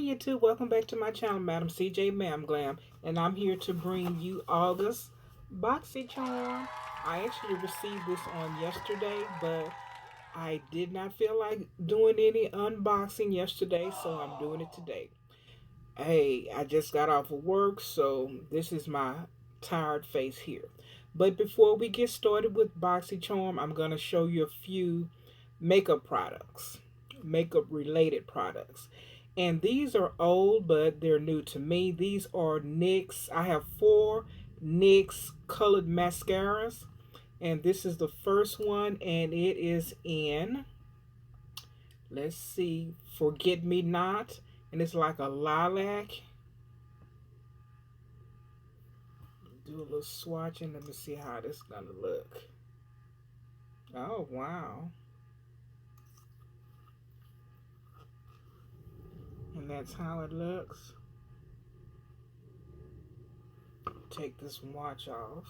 YouTube, welcome back to my channel, Madam CJ Ma'am Glam, and I'm here to bring you August BoxyCharm. I actually received this on yesterday, but I did not feel like doing any unboxing yesterday, so I'm doing it today. Hey, I just got off of work, so this is my tired face here. But before we get started with BoxyCharm, I'm going to show you a few makeup products, makeup related products. And these are old, but they're new to me. These are NYX. I have 4 NYX colored mascaras. And this is the first one, and it is in, let's see, Forget Me Not. And it's like a lilac. Do a little swatching. Let me see how this is going to look. Oh, wow. And that's how it looks. Take this swatch off.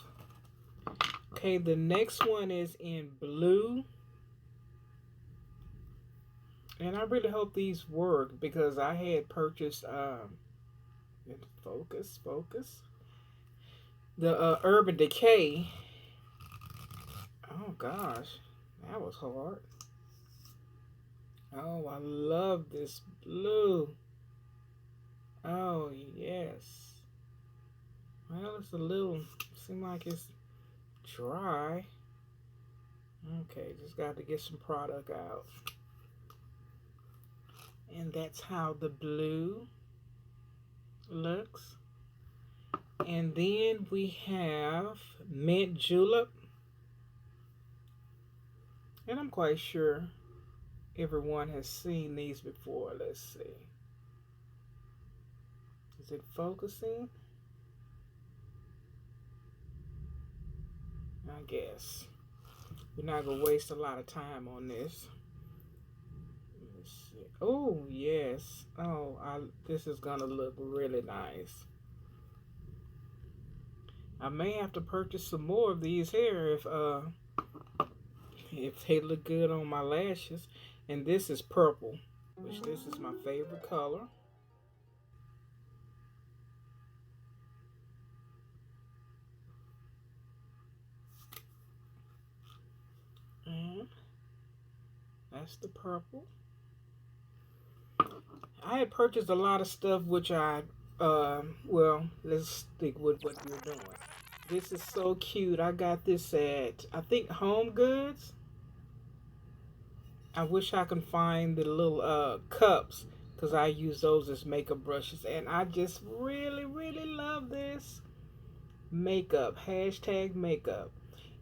Okay, the next one is in blue. And I really hope these work because I had purchased focus. The Urban Decay. Oh gosh, that was hard. Oh, I love this blue. Oh yes. Well, it's a little, seems like it's dry. Okay, just got to get some product out. And that's how the blue looks. And then we have Mint Julep. And I'm quite sure everyone has seen these before. Let's see. Is it focusing? I guess. We're not going to waste a lot of time on this. Let's see. Oh, yes. Oh, this is going to look really nice. I may have to purchase some more of these here if they look good on my lashes. And this is purple, which this is my favorite color. And that's the purple. I had purchased a lot of stuff which well, let's stick with what we're doing. This is so cute. I got this at, I think, Home Goods. I wish I could find the little cups because I use those as makeup brushes. And I just really, really love this makeup. Hashtag makeup.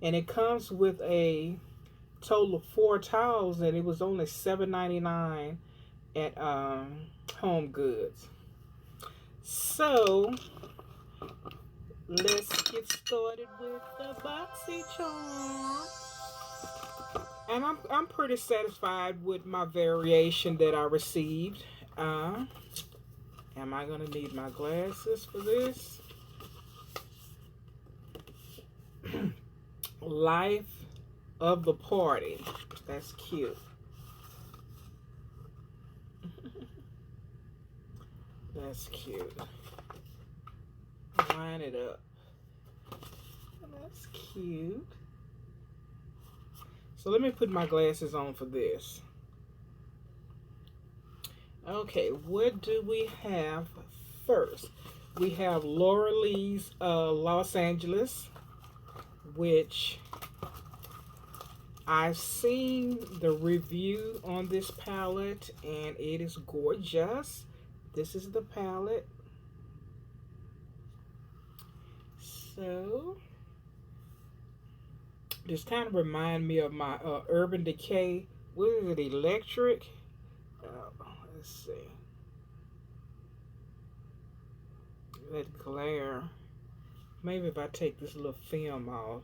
And it comes with a total of 4 towels, and it was only $7.99 at Home Goods. So let's get started with the BoxyCharm. And I'm pretty satisfied with my variation that I received. Am I gonna need my glasses for this? Life of the Party. That's cute. That's cute. Line it up. That's cute. So let me put my glasses on for this. Okay, what do we have first? We have Laura Lee's Los Angeles, which I've seen the review on this palette, and it is gorgeous. This is the palette. So this kind of remind me of my Urban Decay. What is it? Electric? Let's see. That glare. Maybe if I take this little film off.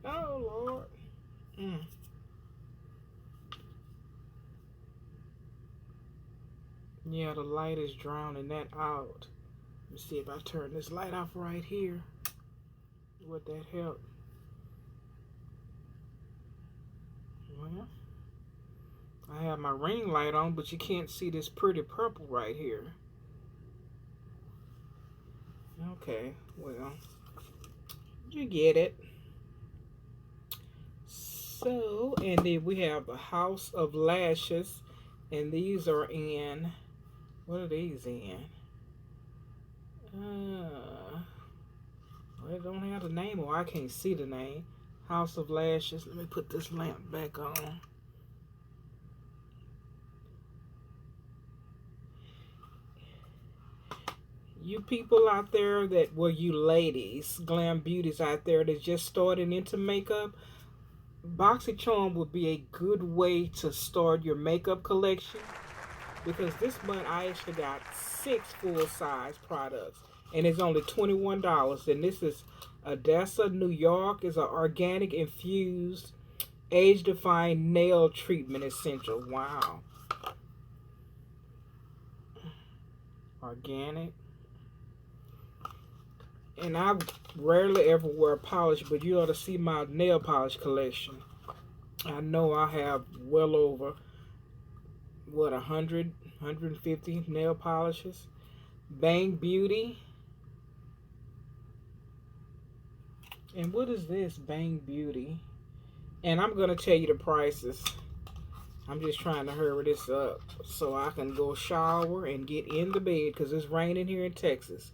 Oh, Lord. Yeah, the light is drowning that out. Let me see if I turn this light off right here. Would that help? Well, I I have my ring light on, but you can't see this pretty purple right here. Okay, well, you get it. So, and then we have the House of Lashes, and these are in, what are these in? Well, it don't have the name, or I can't see the name. House of Lashes. Let me put this lamp back on. You people out there that, well, you ladies, glam beauties out there that just starting into makeup, BoxyCharm would be a good way to start your makeup collection, because this month I actually got 6 full-size products, and it's only $21. And this is Odessa, New York. Is an organic infused age-defying nail treatment essential. Wow. Organic. And I rarely ever wear polish, but you ought to see my nail polish collection. I know I have well over, what, 150 nail polishes. Bang Beauty. And what is this? Bang Beauty. And I'm going to tell you the prices. I'm just trying to hurry this up so I can go shower and get in the bed because it's raining here in Texas.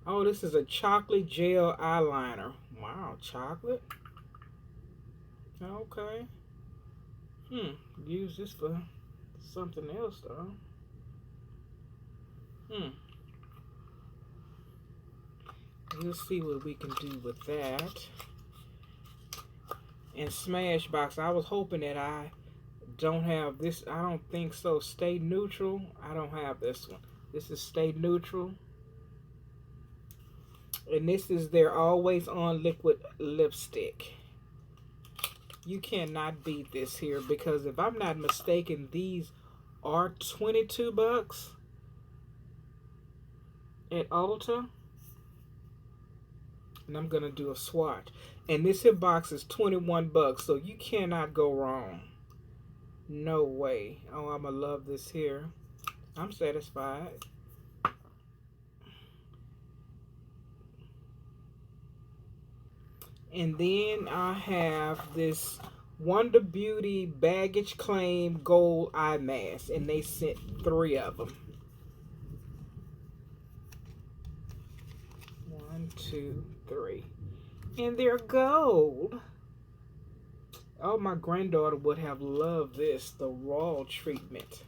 Oh, this is a chocolate gel eyeliner. Wow, chocolate? Okay. Use this for something else though. We'll see what we can do with that. And Smashbox, I was hoping that I don't have this. I don't think so. Stay Neutral. I don't have this one. This is Stay Neutral. And this is their Always On Liquid Lipstick. You cannot beat this here because if I'm not mistaken, these are $22 at Ulta. And I'm going to do a swatch. And this here box is $21, so you cannot go wrong. No way. Oh, I'm going to love this here. I'm satisfied. And then I have this Wonder Beauty Baggage Claim Gold Eye Mask. And they sent 3 of them. 1, 2, 3. And they're gold. Oh, my granddaughter would have loved this, the raw treatment.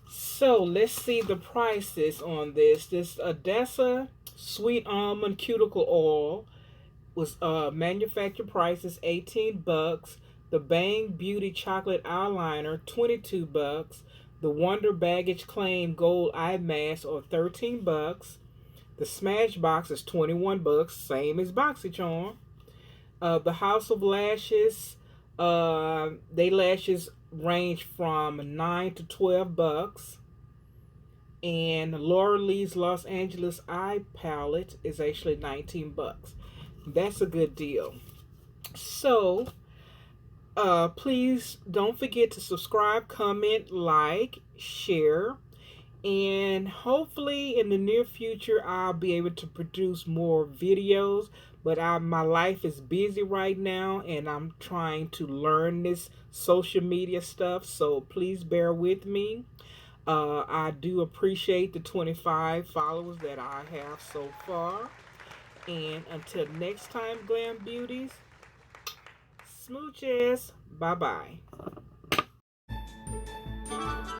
So let's see the prices on this. This Odessa Sweet Almond Cuticle Oil was manufacturer price is $18. The Bang Beauty Chocolate Eyeliner, $22. The Wonder Baggage Claim Gold Eye Mask, or $13. The Smashbox is $21, same as BoxyCharm. The House of Lashes, they lashes range from $9 to $12. And Laura Lee's Los Angeles Eye Palette is actually $19. That's a good deal. So, please don't forget to subscribe, comment, like, share. And hopefully in the near future I'll be able to produce more videos, but my life is busy right now and I'm trying to learn this social media stuff, so please bear with me. I do appreciate the 25 followers that I have so far, and until next time, glam beauties, smooches, bye bye.